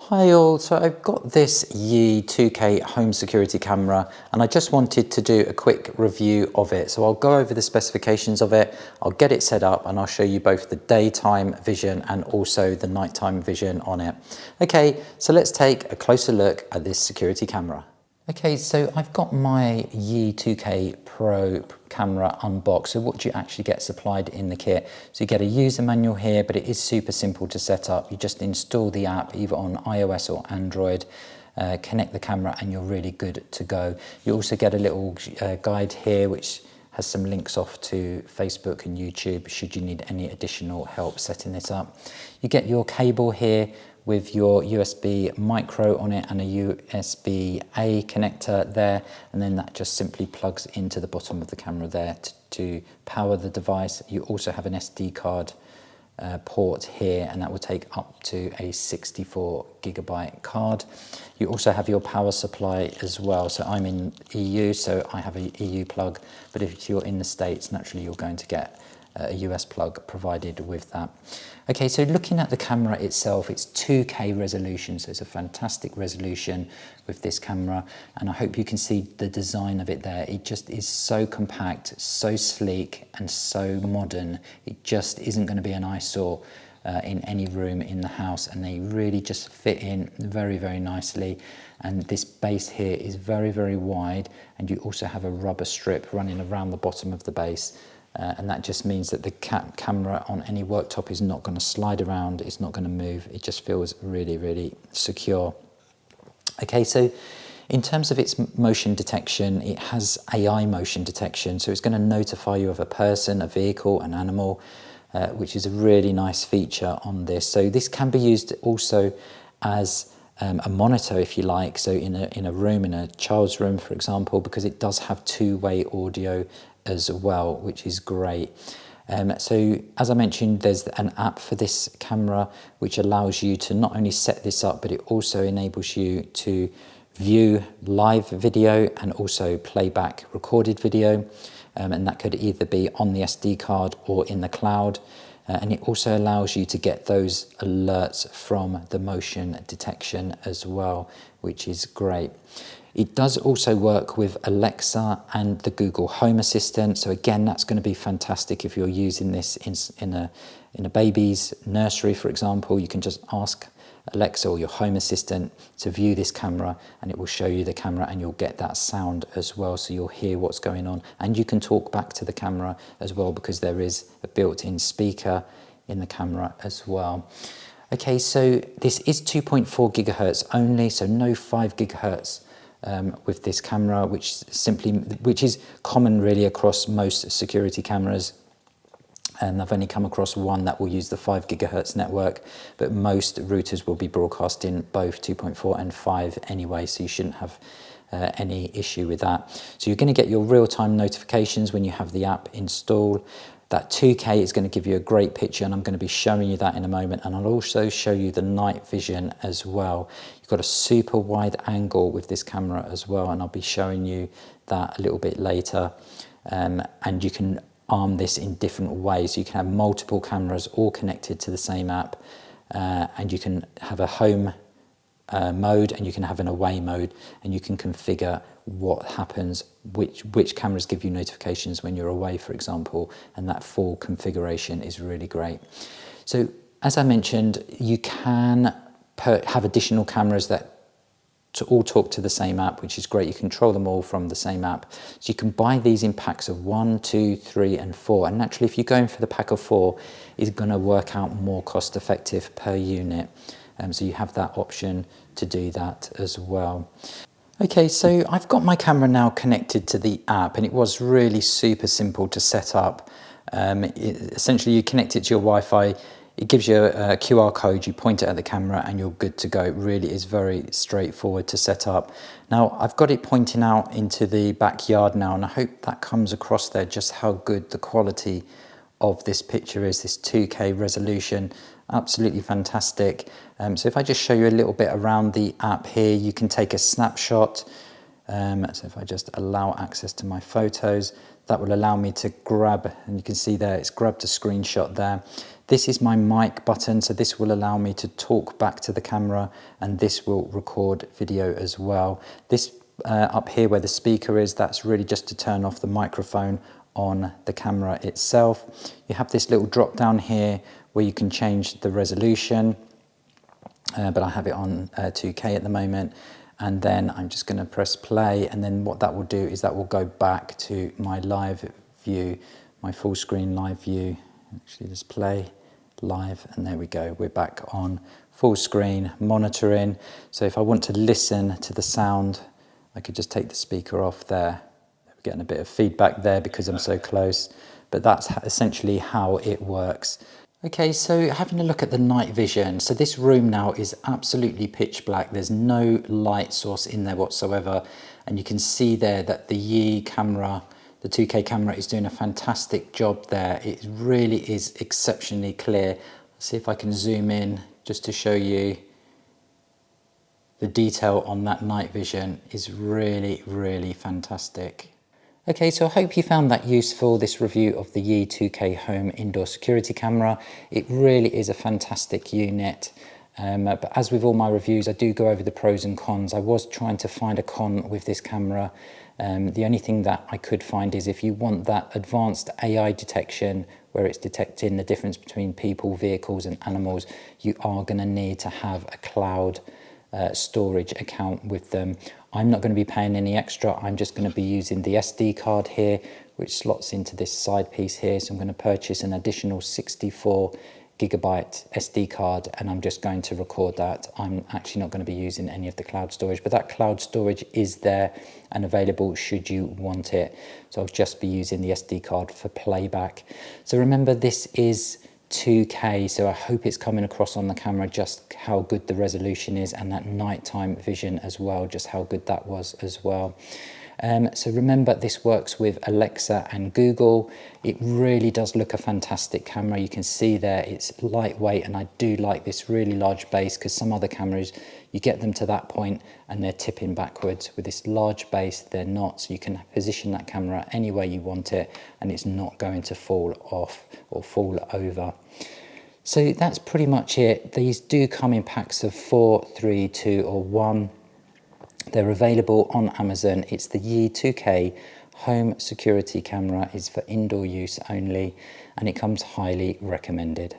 Hi all, so I've got this Yi 2K home security camera and I just wanted to do a quick review of it. So I'll go over the specifications of it, I'll get it set up and I'll show you both the daytime vision and also the nighttime vision on it. Okay, so let's take a closer look at this security camera. Okay, so I've got my Yi 2K Pro camera unboxed. So what do you actually get supplied in the kit? So you get a user manual here, but it is super simple to set up. You just install the app either on iOS or Android, connect the camera and you're really good to go. You also get a little guide here which has some links off to Facebook and YouTube should you need any additional help setting this up. You get your cable here with your USB micro on it and a USB-A connector there, and then that just simply plugs into the bottom of the camera there to power the device. You also have an SD card port here, and that will take up to a 64GB card. You also have your power supply as well. So I'm in EU, so I have a EU plug, but if you're in the States, naturally you're going to get a US plug provided with that. Okay, so looking at the camera itself, it's 2K resolution, so it's a fantastic resolution with this camera, and I hope you can see the design of it there. It just is so compact, so sleek and so modern. It just isn't going to be an eyesore in any room in the house, and they really just fit in very, very nicely. And this base here is very, very wide, and you also have a rubber strip running around the bottom of the base. And that just means that the camera on any worktop is not going to slide around, it's not going to move, it just feels really, really secure. Okay, so in terms of its motion detection, it has AI motion detection, so it's going to notify you of a person, a vehicle, an animal, which is a really nice feature on this. So this can be used also as a monitor, if you like, so in a room, in a child's room, for example, because it does have two-way audio as well, which is great. So as I mentioned, there's an app for this camera which allows you to not only set this up, but it also enables you to view live video and also playback recorded video, and that could either be on the SD card or in the cloud. And it also allows you to get those alerts from the motion detection as well, which is great. It does also work with Alexa and the Google Home Assistant. So again, that's going to be fantastic if you're using this in a baby's nursery, for example. You can just ask Alexa or your Home Assistant to view this camera and it will show you the camera and you'll get that sound as well, so you'll hear what's going on, and you can talk back to the camera as well because there is a built-in speaker in the camera as well. Okay, so this is 2.4 gigahertz only, so no 5 gigahertz with this camera, which is common really across most security cameras. And I've only come across one that will use the 5 gigahertz network, but most routers will be broadcasting both 2.4 and 5 anyway, so you shouldn't have any issue with that. So you're going to get your real-time notifications when you have the app installed. That 2K is going to give you a great picture, and I'm going to be showing you that in a moment, and I'll also show you the night vision as well. You've got a super wide angle with this camera as well, and I'll be showing you that a little bit later. And you can arm this in different ways. You can have multiple cameras all connected to the same app, and you can have a home mode and you can have an away mode, and you can configure what happens, which cameras give you notifications when you're away, for example, and that full configuration is really great. So as I mentioned, you can have additional cameras that all talk to the same app, which is great. You control them all from the same app. So you can buy these in packs of 1, 2, 3 and 4, and naturally if you're going for the pack of 4, it's going to work out more cost effective per unit. So you have that option to do that as well. Okay, so I've got my camera now connected to the app, and it was really super simple to set up. Essentially you connect it to your Wi-Fi, it gives you a QR code, you point it at the camera and you're good to go. It really is very straightforward to set up. Now I've got it pointing out into the backyard now, and I hope that comes across there just how good the quality of this picture is, this 2K resolution, absolutely fantastic. So if I just show you a little bit around the app here, you can take a snapshot. So if I just allow access to my photos, that will allow me to grab, and you can see there it's grabbed a screenshot there. This is my mic button, so this will allow me to talk back to the camera, and this will record video as well. This up here where the speaker is, that's really just to turn off the microphone on the camera itself. You have this little drop down here where you can change the resolution, but I have it on 2K at the moment. And then I'm just going to press play, and then what that will do is that will go back to my live view, my full screen live view. Actually, just play live, and there we go. We're back on full screen monitoring. So if I want to listen to the sound, I could just take the speaker off there. We're getting a bit of feedback there because I'm so close, but that's essentially how it works. Okay, so having a look at the night vision. So this room now is absolutely pitch black. There's no light source in there whatsoever. And you can see there that the Yi camera, the 2K camera, is doing a fantastic job there. It really is exceptionally clear. Let's see if I can zoom in just to show you. The detail on that night vision is really, really fantastic. Okay, so I hope you found that useful, this review of the Yi 2K Home Indoor Security Camera. It really is a fantastic unit. But as with all my reviews, I do go over the pros and cons. I was trying to find a con with this camera. The only thing that I could find is if you want that advanced AI detection, where it's detecting the difference between people, vehicles and animals, you are going to need to have a cloud storage account with them. I'm not going to be paying any extra. I'm just going to be using the SD card here, which slots into this side piece here. So I'm going to purchase an additional 64 gigabyte SD card, and I'm just going to record that. I'm actually not going to be using any of the cloud storage, but that cloud storage is there and available should you want it. So I'll just be using the SD card for playback. So remember, this is 2K, so I hope it's coming across on the camera just how good the resolution is, and that nighttime vision as well, just how good that was as well. So remember, this works with Alexa and Google. It really does look a fantastic camera. You can see there it's lightweight, and I do like this really large base, because some other cameras, you get them to that point and they're tipping backwards. With this large base, they're not, so you can position that camera any way you want it and it's not going to fall off or fall over. So that's pretty much it. These do come in packs of 4, 3, 2 or 1. They're available on Amazon. It's the Yi 2K Home Security Camera. It's for indoor use only, and it comes highly recommended.